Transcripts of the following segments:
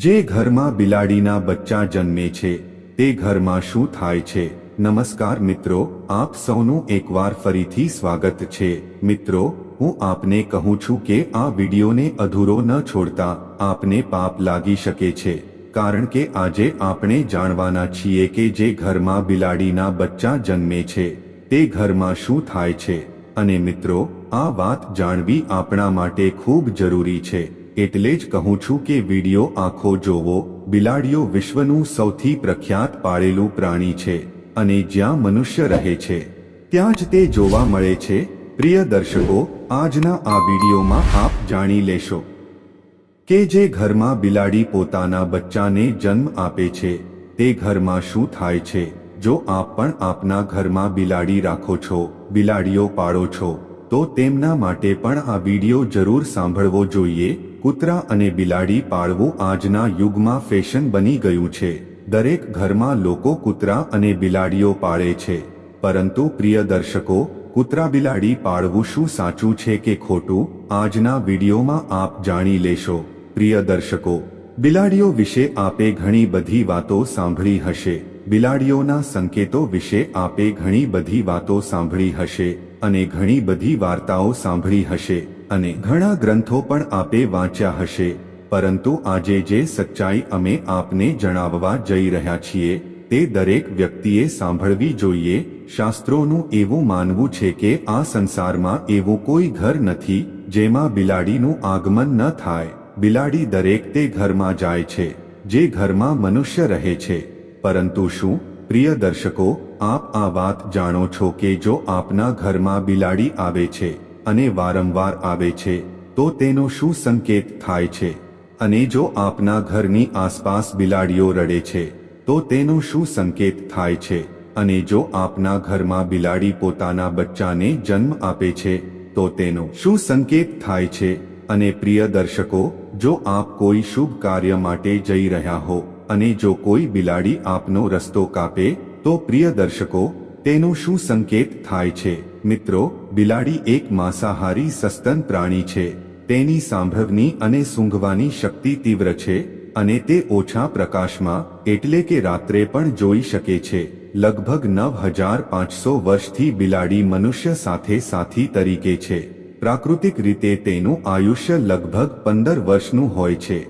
જે ઘરમાં બિલાડીના બચ્ચા જન્મે છે તે ઘરમાં શું થાય છે? નમસ્કાર મિત્રો, આપ સૌનું એકવાર ફરીથી સ્વાગત છે। મિત્રો, હું આપને કહું છું કે આ વિડીયોને અધૂરો ન છોડતા, આપને પાપ લાગી શકે છે, કારણ કે આજે આપણે જાણવાના છીએ કે જે ઘરમાં બિલાડીના બચ્ચા જન્મે છે તે ઘરમાં શું થાય છે। અને મિત્રો, આ વાત જાણવી આપણા માટે ખૂબ જરૂરી છે, એટલે જ કહું છું કે વિડીયો આખો જોવો। બિલાડીઓ વિશ્વનું સૌથી પ્રખ્યાત પાળેલું પ્રાણી છે અને જ્યાં મનુષ્ય રહે છે ત્યાં જ તે જોવા મળે છે। પ્રિય દર્શકો, આજના આ વિડીયોમાં આપ જાણી લેશો કે જે ઘરમાં બિલાડી પોતાના બચ્ચાને જન્મ આપે છે તે ઘરમાં શું થાય છે। જો આપ પણ આપના ઘરમાં બિલાડી રાખો છો, બિલાડીઓ પાળો છો, તો તેમના માટે પણ આ વિડીયો જરૂર સાંભળવો જોઈએ। કૂતરા અને બિલાડી પાળવું આજના યુગમાં ફેશન બની ગયું છે। દરેક ઘરમાં લોકો કૂતરા અને બિલાડીઓ પાળે છે, પરંતુ પ્રિય દર્શકો, કૂતરા બિલાડી પાળવું શું સાચું છે કે ખોટું, આજના વિડીયોમાં આપ જાણી લેશો। પ્રિય દર્શકો, બિલાડીઓ વિશે આપે ઘણી બધી વાતો સાંભળી હશે, બિલાડીઓના સંકેતો વિશે આપે ઘણી બધી વાતો સાંભળી હશે અને ઘણી બધી વાર્તાઓ સાંભળી હશે અને ઘણા ગ્રંથો પણ આપે વાંચ્યા હશે, પરંતુ આજે જે સચ્ચાઈ અમે આપને જણાવવા જઈ રહ્યા છીએ તે દરેક વ્યક્તિએ સાંભળવી જોઈએ। શાસ્ત્રોનું એવું માનવું છે કે આ સંસારમાં એવું કોઈ ઘર નથી જેમાં બિલાડીનું આગમન ન થાય। બિલાડી દરેક તે ઘરમાં જાય છે જે ઘરમાં મનુષ્ય રહે છે, પરંતુ શું પ્રિય દર્શકો, આપ આ વાત જાણો છો કે જો આપના ઘરમાં બિલાડી આવે છે અને વારંવાર આવે છે તો તેનો શું સંકેત થાય છે? અને જો આપના ઘરની આસપાસ બિલાડીઓ રડે છે તો તેનો શું સંકેત થાય છે? અને જો આપના ઘરમાં બિલાડી પોતાના બચ્ચાને જન્મ આપે છે તો તેનો શું સંકેત થાય છે? અને પ્રિય દર્શકો, જો આપ કોઈ શુભ કાર્ય માટે જઈ રહ્યા હો અને જો કોઈ બિલાડી આપનો રસ્તો કાપે તો પ્રિય દર્શકો, તેનો શું સંકેત થાય છે? મિત્રો, બિલાડી એક માંસાહારી સસ્તન પ્રાણી છે। તેની સાંભળવાની અને સૂંઘવાની શક્તિ તીવ્ર છે અને તે ઓછા પ્રકાશમાં, એટલે કે રાત્રે પણ જોઈ શકે છે। લગભગ 9500 વર્ષથી બિલાડી મનુષ્ય સાથે સાથી તરીકે છે। પ્રાકૃતિક રીતે તેનું આયુષ્ય લગભગ 15 વર્ષનું હોય છે।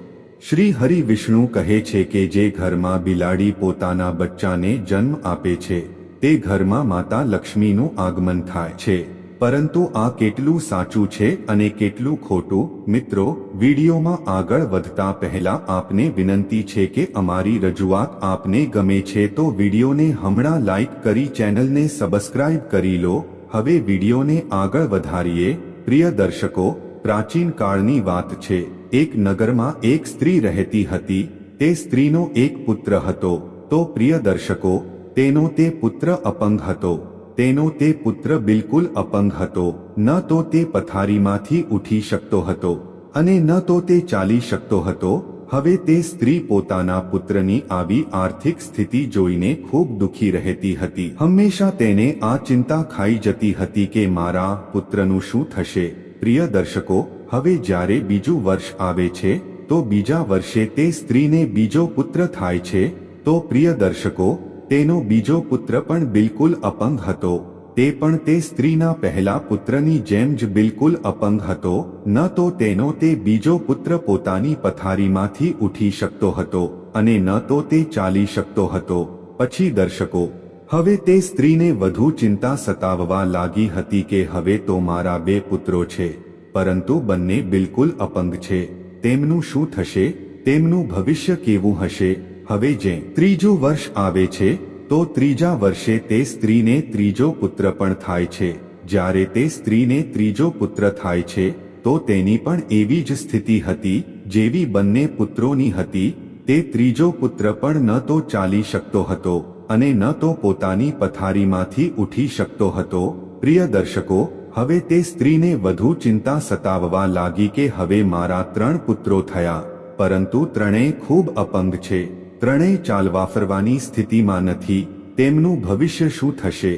શ્રી હરિ વિષ્ણુ કહે છે કે જે ઘરમાં બિલાડી પોતાના બચ્ચાને જન્મ આપે છે તે ઘરમાં માતા લક્ષ્મીનું આગમન થાય છે। પરંતુ આ કેટલું સાચું છે અને કેટલું ખોટું? મિત્રો, વિડીયોમાં આગળ વધતા પહેલા આપને વિનંતી છે કે અમારી રજૂઆત આપને ગમે છે તો વિડીયોને હમણાં લાઈક કરી ચેનલને સબસ્ક્રાઇબ કરી લો। હવે વિડીયોને આગળ વધારીએ। પ્રિય દર્શકો, પ્રાચીન કાળની વાત છે। એક નગરમાં એક સ્ત્રી રહેતી હતી। તે સ્ત્રીનો એક પુત્ર હતો, તો પ્રિય દર્શકો, તેનો તે પુત્ર અપંગ હતો। તેનો તે પુત્ર બિલકુલ અપંગ હતો। ન તો તે પથારીમાંથી ઉઠી શકતો હતો અને ન તો તે ચાલી શકતો હતો। હવે તે સ્ત્રી પોતાના પુત્રની આવી આર્થિક સ્થિતિ જોઈને ખૂબ દુઃખી રહેતી હતી। હંમેશા તેને આ ચિંતા ખાઈ જતી હતી કે મારા પુત્રનું શું થશે? પ્રિય દર્શકો, હવે જ્યારે બીજું વર્ષ આવે છે તો બીજા વર્ષે તે સ્ત્રીને બીજો પુત્ર થાય છે। તો પ્રિય દર્શકો, તેનો બીજો પુત્ર પણ બિલકુલ અપંગ હતો। તે પણ તે સ્ત્રીના પહેલા પુત્રની જેમ જ બિલકુલ અપંગ હતો। ન તો તેનો તે બીજો પુત્ર પોતાની પથારીમાંથી ઉઠી શકતો હતો અને ન તો તે ચાલી શકતો હતો। પછી દર્શકો, હવે તે સ્ત્રીને વધુ ચિંતા સતાવવા લાગી હતી કે હવે તો મારા 2 પુત્રો છે, પરંતુ બંને બિલકુલ અપંગ છે। તેમનું શું થશે? તેમનું ભવિષ્ય કેવું હશે? હવે જે ત્રીજું વર્ષ આવે છે તો ત્રીજા વર્ષે તે સ્ત્રીને ત્રીજો પુત્ર પણ થાય છે। જ્યારે તે સ્ત્રીને ત્રીજો પુત્ર થાય છે તો તેની પણ એવી જ સ્થિતિ હતી જેવી બંને પુત્રોની હતી। તે ત્રીજો પુત્ર પણ ન તો ચાલી શકતો હતો અને ન તો પોતાની પથારીમાંથી ઉઠી શકતો હતો। પ્રિય દર્શકો, હવે તે સ્ત્રીને વધુ ચિંતા સતાવવા લાગી કે હવે મારા 3 પુત્રો થયા, પરંતુ ત્રણેય ખૂબ અપંગ છે। ત્રણેય ચાલવા ફરવાની સ્થિતિમાં નથી। તેમનું ભવિષ્ય શું થશે?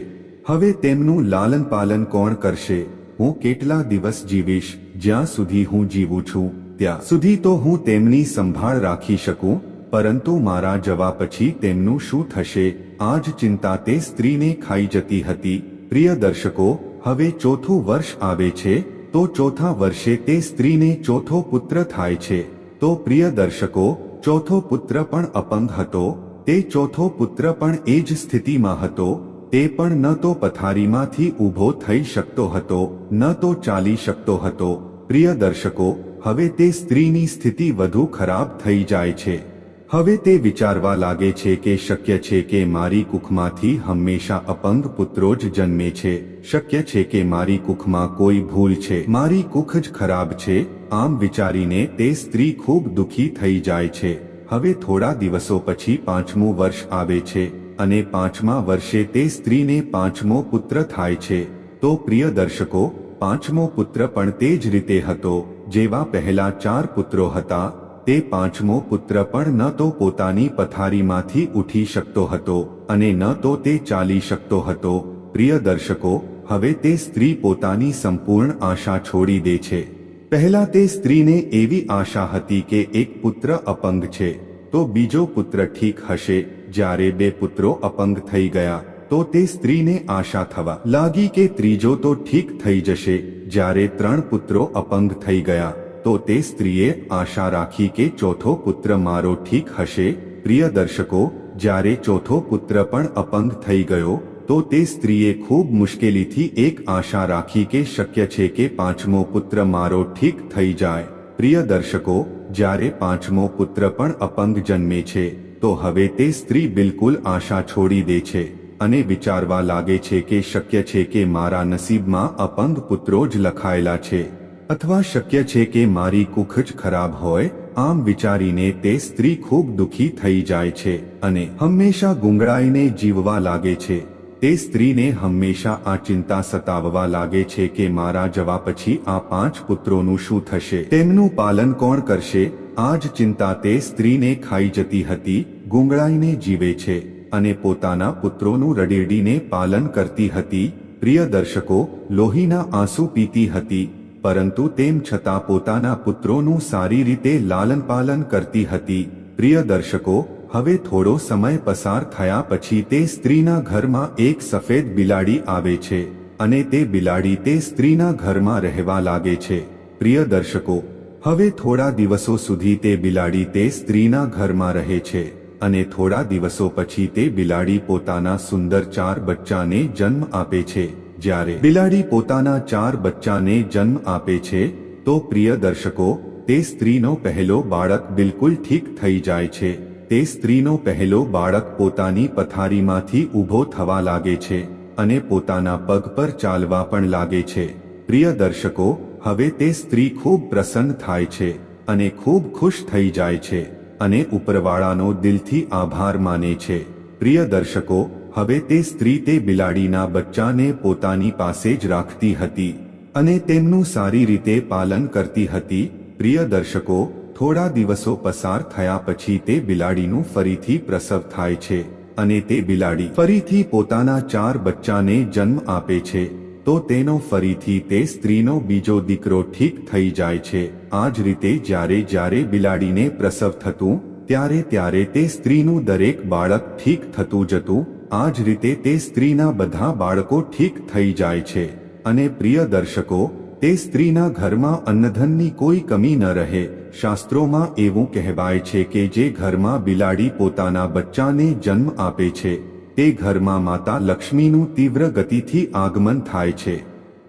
હવે તેમનું લાલન પાલન કોણ કરશે? હું કેટલા દિવસ જીવીશ? જ્યાં સુધી હું જીવું છું ત્યાં સુધી તો હું તેમની સંભાળ રાખી શકું, પરંતુ મારા જવા પછી તેમનું શું થશે, આ જ ચિંતા તે સ્ત્રીને ખાઈ જતી હતી. પ્રિય દર્શકો, હવે ચોથું વર્ષ આવે છે તો ચોથા વર્ષે તે સ્ત્રીને ચોથો પુત્ર થાય છે. તો પ્રિય દર્શકો, ચોથો પુત્ર પણ અપંગ હતો. તે ચોથો પુત્ર પણ એ જ સ્થિતિમાં હતો. તે પણ ન તો પથારીમાંથી ઊભો થઈ શકતો હતો, ન તો ચાલી શકતો હતો. પ્રિય દર્શકો, હવે તે સ્ત્રીની સ્થિતિ વધુ ખરાબ થઈ જાય છે. હવે તે વિચારવા લાગે છે કે શક્ય છે કે મારી કુખમાંથી હંમેશા અપંગ પુત્રો જ જન્મે છે. શક્ય છે કે મારી કુખમાં કોઈ ભૂલ છે, મારી કુખ જ ખરાબ છે. આમ વિચારીને તે સ્ત્રી ખૂબ દુઃખી થઈ જાય છે. હવે થોડા દિવસો પછી પાંચમું વર્ષ આવે છે અને પાંચમા વર્ષે તે સ્ત્રીને પાંચમો પુત્ર થાય છે. તો પ્રિય દર્શકો, પાંચમો પુત્ર પણ તે જ રીતે હતો જેવા પહેલા 4 પુત્રો હતા. તે પાંચમો પુત્ર પણ ન તો પોતાની પથારીમાંથી ઉઠી શકતો હતો અને ન તો તે ચાલી શકતો હતો. પ્રિય દર્શકો, હવે તે સ્ત્રી પોતાની સંપૂર્ણ આશા છોડી દે છે. પહેલા તે સ્ત્રીને એવી આશા હતી કે એક પુત્ર અપંગ છે તો બીજો પુત્ર ઠીક હશે. જ્યારે 2 પુત્રો અપંગ થઈ ગયા તો તે સ્ત્રીને આશા થવા લાગી કે ત્રીજો તો ઠીક થઈ જશે. જ્યારે 3 પુત્રો અપંગ થઈ ગયા તો તે સ્ત્રીએ આશા રાખી કે ચોથો પુત્ર મારો ઠીક હશે. પ્રિય દર્શકો, જ્યારે ચોથો પુત્ર પણ અપંગ થઈ ગયો તો તે સ્ત્રીએ ખૂબ મુશ્કેલીથી એક આશા રાખી કે શક્ય છે કે પાંચમો પુત્ર મારો ઠીક થઈ જાય. પ્રિય દર્શકો, જ્યારે પાંચમો પુત્ર પણ અપંગ જન્મે છે તો હવે તે સ્ત્રી બિલકુલ આશા છોડી દે છે અને વિચારવા લાગે છે કે શક્ય છે કે મારા નસીબમાં અપંગ પુત્રો જ લખાયેલા છે, અથવા શક્ય છે કે મારી કુખ જ ખરાબ હોય. આમ વિચારીને તે સ્ત્રી ખૂબ દુઃખી થઈ જાય છે અને હંમેશા ગુંગળાઈને જીવવા લાગે છે. તે સ્ત્રીને હંમેશા આ ચિંતા સતાવવા લાગે છે કે મારા જવા પછી આ 5 પુત્રોનું શું થશે, તેમનું પાલન કોણ કરશે. આ જ ચિંતા તે સ્ત્રીને ખાઈ જતી હતી. ગુંગળાઈને જીવે છે અને પોતાના પુત્રોનું રડીરડીને પાલન કરતી હતી. પ્રિય દર્શકો, લોહીના આંસુ પીતી હતી, પરંતુ તેમ છતાં પોતાના પુત્રોનું સારી રીતે લાલન પાલન કરતી હતી. પ્રિય દર્શકો, હવે થોડો સમય પસાર થયા પછી તે સ્ત્રીના ઘરમાં એક સફેદ બિલાડી આવે છે અને તે બિલાડી તે સ્ત્રીના ઘરમાં રહેવા લાગે છે. પ્રિય દર્શકો, હવે થોડા દિવસો સુધી તે બિલાડી તે સ્ત્રીના ઘરમાં રહે છે અને થોડા દિવસો પછી તે બિલાડી પોતાના સુંદર 4 બચ્ચાને જન્મ આપે છે. જ્યારે બિલાડી પોતાના 4 બચ્ચાને જન્મ આપે છે તો પ્રિય દર્શકો, તે સ્ત્રીનો પહેલો બાળક બિલકુલ ઠીક થઈ જાય છે. તે સ્ત્રીનો પહેલો બાળક પોતાની પથારીમાંથી ઊભો થવા લાગે છે અને પોતાના પગ પર ચાલવા પણ લાગે છે. પ્રિય દર્શકો, હવે તે સ્ત્રી ખૂબ પ્રસન્ન થાય છે અને ખૂબ ખુશ થઈ જાય છે અને ઉપરવાળાનો દિલથી આભાર માને છે. પ્રિય દર્શકો, હવે તે સ્ત્રી તે બિલાડીના બચ્ચાને પોતાની પાસે જ રાખતી હતી અને તેમનું સારી રીતે પાલન કરતી હતી. પ્રિય દર્શકો, થોડા દિવસો પસાર થયા પછી તે બિલાડીનું ફરીથી પ્રસવ થાય છે અને તે બિલાડી ફરીથી પોતાના 4 બચ્ચાને જન્મ આપે છે. તો તેનો ફરીથી તે સ્ત્રીનો બીજો દીકરો ઠીક થઈ જાય છે. આ જ રીતે જ્યારે બિલાડીને પ્રસવ થતું ત્યારે તે સ્ત્રીનું દરેક બાળક ઠીક થતું જતું. આ જ રીતે તે સ્ત્રીના બધા બાળકો ઠીક થઈ જાય છે. અને પ્રિય દર્શકો, તે સ્ત્રીના ઘરમાં અન્નધનની કોઈ કમી ન રહે. શાસ્ત્રોમાં એવું કહેવાય છે કે જે ઘરમાં બિલાડી પોતાના બચ્ચાને જન્મ આપે છે તે ઘરમાં માતા લક્ષ્મીનું તીવ્ર ગતિથી આગમન થાય છે.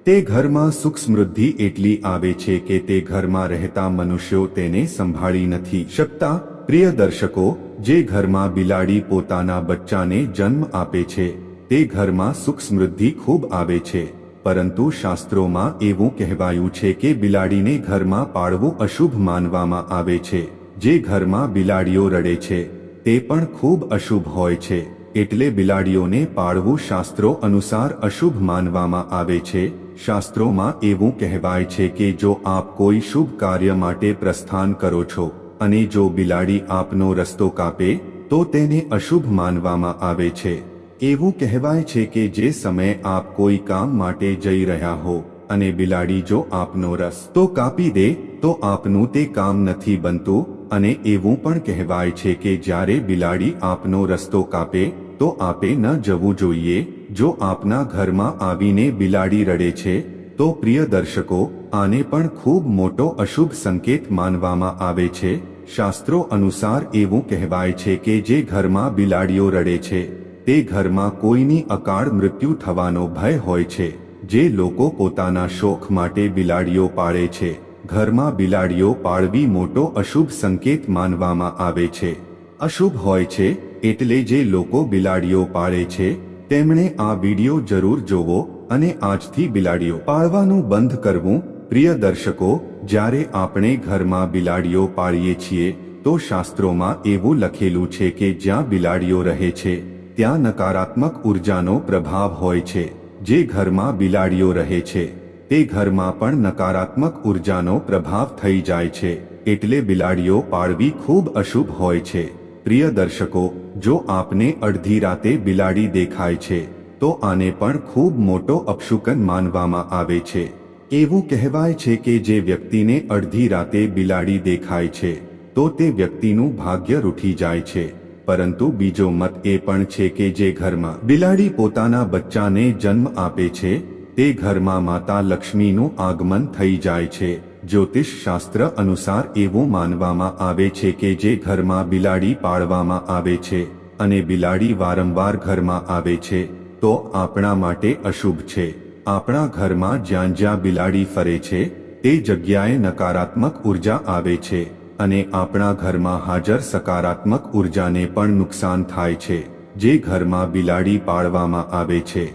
તે ઘરમાં સુખ સમૃદ્ધિ એટલી આવે છે કે તે ઘરમાં રહેતા મનુષ્યો તેને સંભાળી નથી શકતા. પ્રિય દર્શકો, જે ઘરમાં બિલાડી પોતાના બચ્ચાને જન્મ આપે છે તે ઘરમાં સુખ સમૃદ્ધિ ખૂબ આવે છે. પરંતુ શાસ્ત્રોમાં એવું કહેવાયું છે કે બિલાડીને ઘરમાં પાળવું અશુભ માનવામાં આવે છે. જે ઘરમાં બિલાડીઓ રડે છે તે પણ ખૂબ અશુભ હોય છે. એટલે બિલાડીઓને પાળવું શાસ્ત્રો અનુસાર અશુભ માનવામાં આવે છે. શાસ્ત્રોમાં એવું કહેવાય છે કે જો આપ કોઈ શુભ કાર્ય માટે પ્રસ્થાન કરો છો અને જો બિલાડી આપનો રસ્તો કાપે તો તેને અશુભ માનવામાં આવે છે. એવું કહેવાય છે કે જે સમયે આપ કોઈ કામ માટે જઈ રહ્યા હો અને બિલાડી જો આપનો રસ્તો કાપી દે તો આપનું તે કામ નથી બનતું, અને એવું પણ કહેવાય છે કે જ્યારે બિલાડી આપનો રસ્તો કાપે તો આપે ન જવું જોઈએ. જો આપના ઘરમાં આવીને બિલાડી રડે છે તો પ્રિય દર્શકો, આને પણ ખૂબ મોટો અશુભ સંકેત માનવામાં આવે છે. શાસ્ત્રો અનુસાર એવું કહેવાય છે કે જે ઘરમાં બિલાડીઓ રડે છે તે ઘરમાં કોઈની અકાળ મૃત્યુ થવાનો ભય હોય છે. જે લોકો પોતાના શોખ માટે બિલાડીઓ પાળે છે, ઘરમાં બિલાડીઓ પાળવી મોટો અશુભ સંકેત માનવામાં આવે છે. અશુભ હોય છે એટલે જે લોકો બિલાડીઓ પાળે છે તેમણે આ વિડિયો જરૂર જોવો અને આજથી બિલાડીઓ પાળવાનું બંધ કરવું. પ્રિય દર્શકો, જ્યારે આપણે ઘરમાં બિલાડીઓ પાળીએ છીએ તો શાસ્ત્રોમાં એવું લખેલું છે કે જ્યાં બિલાડીઓ રહે છે ત્યાં નકારાત્મક ઉર્જાનો પ્રભાવ હોય છે. જે ઘરમાં બિલાડીઓ રહે છે તે ઘરમાં પણ નકારાત્મક ઉર્જાનો પ્રભાવ થઈ જાય છે. એટલે બિલાડીઓ પાળવી ખૂબ અશુભ હોય છે. પ્રિય દર્શકો, જો આપને અડધી રાતે બિલાડી દેખાય છે તો આને પણ ખૂબ મોટો અપશુકન માનવામાં આવે છે. એવું કહેવાય છે કે જે વ્યક્તિને અડધી રાતે બિલાડી દેખાય છે તો તે વ્યક્તિનું ભાગ્ય રૂઠી જાય છે. પરંતુ બીજો મત એ પણ છે કે જે ઘરમાં બિલાડી પોતાના બચ્ચાને જન્મ આપે છે તે ઘરમાં માતા લક્ષ્મીનું આગમન થઈ જાય છે. જ્યોતિષ શાસ્ત્ર અનુસાર એવું માનવામાં આવે છે કે જે ઘરમાં બિલાડી પાળવામાં આવે છે અને બિલાડી વારંવાર ઘરમાં આવે છે તો આપણા માટે અશુભ છે. આપણા ઘરમાં જ્યાં જ્યાં બિલાડી ફરે છે તે જગ્યાએ નકારાત્મક ઉર્જા આવે છે અને આપણા ઘરમાં હાજર સકારાત્મક ઉર્જાને પણ નુકસાન થાય છે. જે ઘરમાં બિલાડી પાળવામાં આવે છે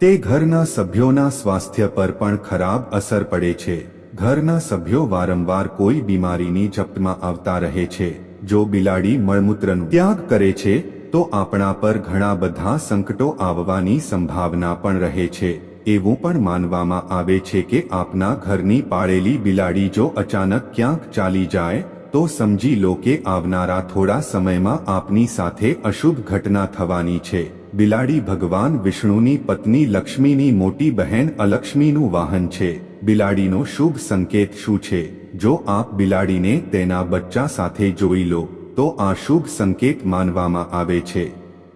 તે ઘરના સભ્યોના સ્વાસ્થ્ય પર પણ ખરાબ અસર પડે છે. ઘરના સભ્યો વારંવાર કોઈ બીમારીની ઝપટમાં આવતા રહે છે. જો બિલાડી મળમૂત્રનો ત્યાગ કરે છે તો આપણા પર ઘણા બધા સંકટો આવવાની સંભાવના પણ રહે છે. એવું પણ માનવામાં આવે છે કે આપના ઘરની પાળેલી બિલાડી જો અચાનક ક્યાંક ચાલી જાય તો સમજી લો કે આવનારા થોડા સમયમાં આપની સાથે અશુભ ઘટના થવાની છે. બિલાડી ભગવાન વિષ્ણુની પત્ની લક્ષ્મીની મોટી બહેન અલક્ષ્મીનું વાહન છે. બિલાડીનો શુભ સંકેત શું છે? જો આપ બિલાડીને તેના બચ્ચા સાથે જોઈ લો તો આ શુભ સંકેત માનવામાં આવે છે.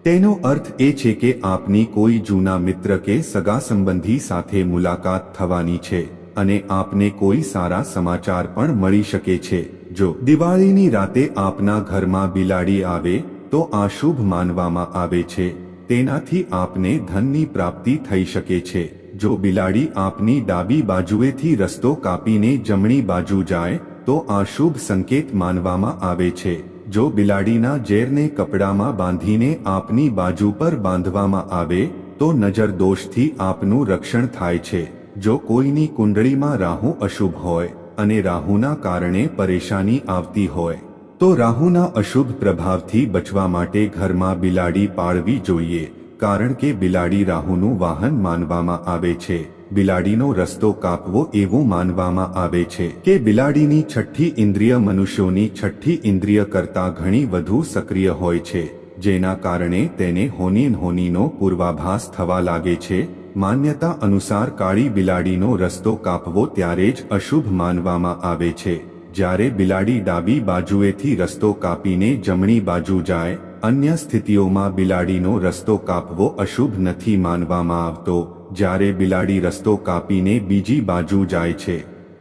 તેનો અર્થ એ છે કે આપની કોઈ જૂના મિત્ર કે સગા સંબંધી સાથે મુલાકાત થવાની છે અને આપને કોઈ સારા સમાચાર પણ મળી શકે છે. જો દિવાળીની રાતે આપના ઘરમાં બિલાડી આવે તો આ શુભ માનવામાં આવે છે. તેનાથી આપને ધનની પ્રાપ્તિ થઈ શકે છે. જો બિલાડી આપની ડાબી બાજુએથી રસ્તો કાપીને જમણી બાજુ જાય તો આ શુભ સંકેત માનવામાં આવે છે. જો બિલાડીના ઝેરને કપડામાં બાંધીને આપની બાજુ પર બાંધવામાં આવે તો નજર દોષથી આપનું રક્ષણ થાય છે. જો કોઈની કુંડળીમાં રાહુ અશુભ હોય અને રાહુના કારણે પરેશાની આવતી હોય તો રાહુના અશુભ પ્રભાવથી બચવા માટે ઘરમાં બિલાડી પાળવી જોઈએ. કારણ કે બિલાડી રાહુનું વાહન માનવામાં આવે છે. બિલાડીનો રસ્તો કાપવો એવું માનવામાં આવે છે કે બિલાડીની છઠ્ઠી ઇન્દ્રિય મનુષ્યોની છઠ્ઠી ઇન્દ્રિય કરતાં ઘણી વધુ સક્રિય હોય છે, જેના કારણે તેને હોનીનો પૂર્વાભાસ થવા લાગે છે. માન્યતા અનુસાર કાળી બિલાડીનો રસ્તો કાપવો ત્યારે જ અશુભ માનવામાં આવે છે જ્યારે બિલાડી ડાબી બાજુએથી રસ્તો કાપીને જમણી બાજુ જાય. અન્ય સ્થિતિઓમાં બિલાડીનો રસ્તો કાપવો અશુભ નથી માનવામાં આવતો. જ્યારે બિલાડી રસ્તો કાપીને બીજી બાજુ જાય છે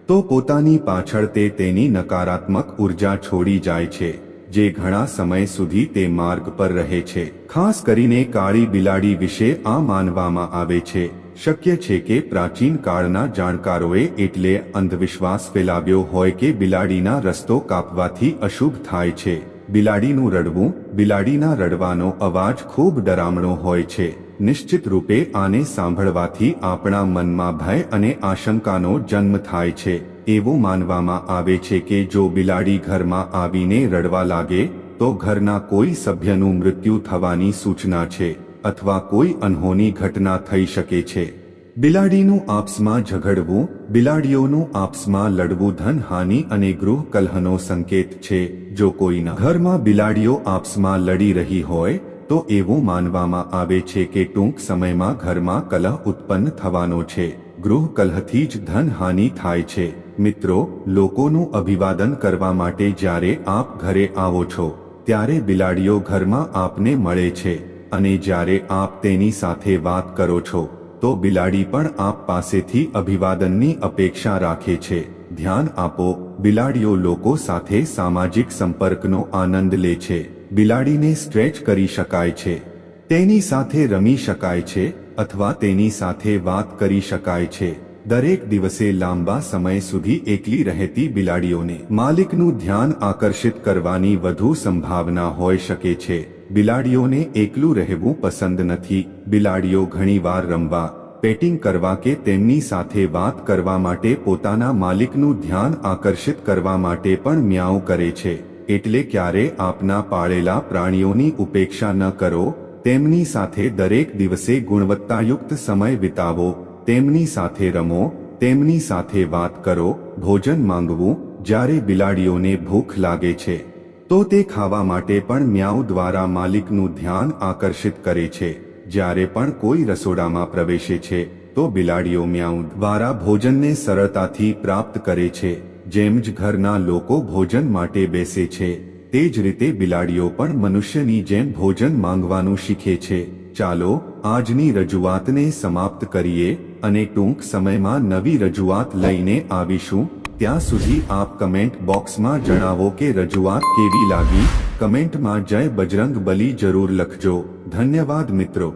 તો પોતાની પાછળ તે તેની નકારાત્મક ઉર્જા છોડી જાય છે, જે ઘણા સમય સુધી તે માર્ગ પર રહે છે. ખાસ કરીને કાળી બિલાડી વિશે આ માનવામાં આવે છે. શક્ય છે કે પ્રાચીન કાળના જાણકારોએ એટલે અંધવિશ્વાસ ફેલાવ્યો હોય કે બિલાડીના રસ્તો કાપવાથી અશુભ થાય છે. બિલાડીનું રડવું. બિલાડીના રડવાનો અવાજ ખૂબ ડરામણો હોય છે. નિશ્ચિત રૂપે આને સાંભળવાથી આપણા મનમાં ભય અને આશંકાનો જન્મ થાય છે. એવું માનવામાં આવે છે કે જો બિલાડી ઘરમાં આવીને રડવા લાગે તો ઘરના કોઈ સભ્યનું મૃત્યુ થવાની સૂચના છે અથવા કોઈ અનહોની ઘટના થઈ શકે છે. બિલાડીનું આપસમાં ઝઘડવું. બિલાડીઓનું આપસમાં લડવું ધન હાનિ અને ગૃહ કલહનો સંકેત છે. જો કોઈના ઘરમાં બિલાડીઓ આપસમાં લડી રહી હોય તો એવું માનવામાં આવે છે કે ટૂંક સમયમાં ઘરમાં કલહ ઉત્પન્ન થવાનો છે. ગૃહ કલહથી જ ધનહાનિ થાય છે। મિત્રો, લોકોનું અભિવાદન કરવા માટે જ્યારે આપ ઘરે આવો છો ત્યારે બિલાડીઓ ઘરમાં આપને મળે છે અને જ્યારે આપ તેની સાથે વાત કરો છો તો બિલાડી પણ આપ પાસેથી અભિવાદનની અપેક્ષા રાખે છે। ધ્યાન આપો, બિલાડીઓ લોકો સાથે સામાજિક સંપર્કનો આનંદ લે છે। બિલાડીને સ્ટ્રેચ કરી શકાય છે, તેની સાથે રમી શકાય છે અથવા તેની સાથે વાત કરી શકાય છે। દરેક દિવસે લાંબા સમય સુધી એકલી રહેતી બિલાડીઓને માલિકનું ધ્યાન આકર્ષિત કરવાની વધુ સંભાવના હોઈ શકે છે। બિલાડીઓને એકલું રહેવું પસંદ નથી। બિલાડીઓ ઘણીવાર રમવા, પેટિંગ કરવા કે તેમની સાથે વાત કરવા માટે પોતાના માલિકનું ધ્યાન આકર્ષિત કરવા માટે પણ મ્યાઉ કરે છે। એટલે ક્યારે આપના પાળેલા પ્રાણીઓની ઉપેક્ષા ન કરો। તેમની સાથે દરેક દિવસે ગુણવત્તાયુક્ત સમય વિતાવો, તેમની સાથે રમો, તેમની સાથે વાત કરો। ભોજન માંગવું, જ્યારે બિલાડીઓને ભૂખ લાગે છે તો તે ખાવા માટે પણ મ્યાઉ દ્વારા માલિકનું ધ્યાન આકર્ષિત કરે છે। જ્યારે પણ કોઈ રસોડામાં પ્રવેશે છે તો બિલાડીઓ મ્યાઉ દ્વારા ભોજનને સરળતાથી પ્રાપ્ત કરે છે। જેમ જ ઘરના લોકો ભોજન માટે બેસે છે તે જ રીતે બિલાડીઓ પણ મનુષ્યની જેમ ભોજન માંગવાનું શીખે છે। ચાલો આજની રજૂઆતને સમાપ્ત કરીએ અને ટૂંક સમયમાં નવી રજૂઆત લઈને આવીશું। ત્યાં સુધી આપ કમેન્ટ બોક્સમાં જણાવો કે રજૂઆત કેવી લાગી। કમેન્ટમાં જય બજરંગ બલી જરૂર લખજો। ધન્યવાદ મિત્રો।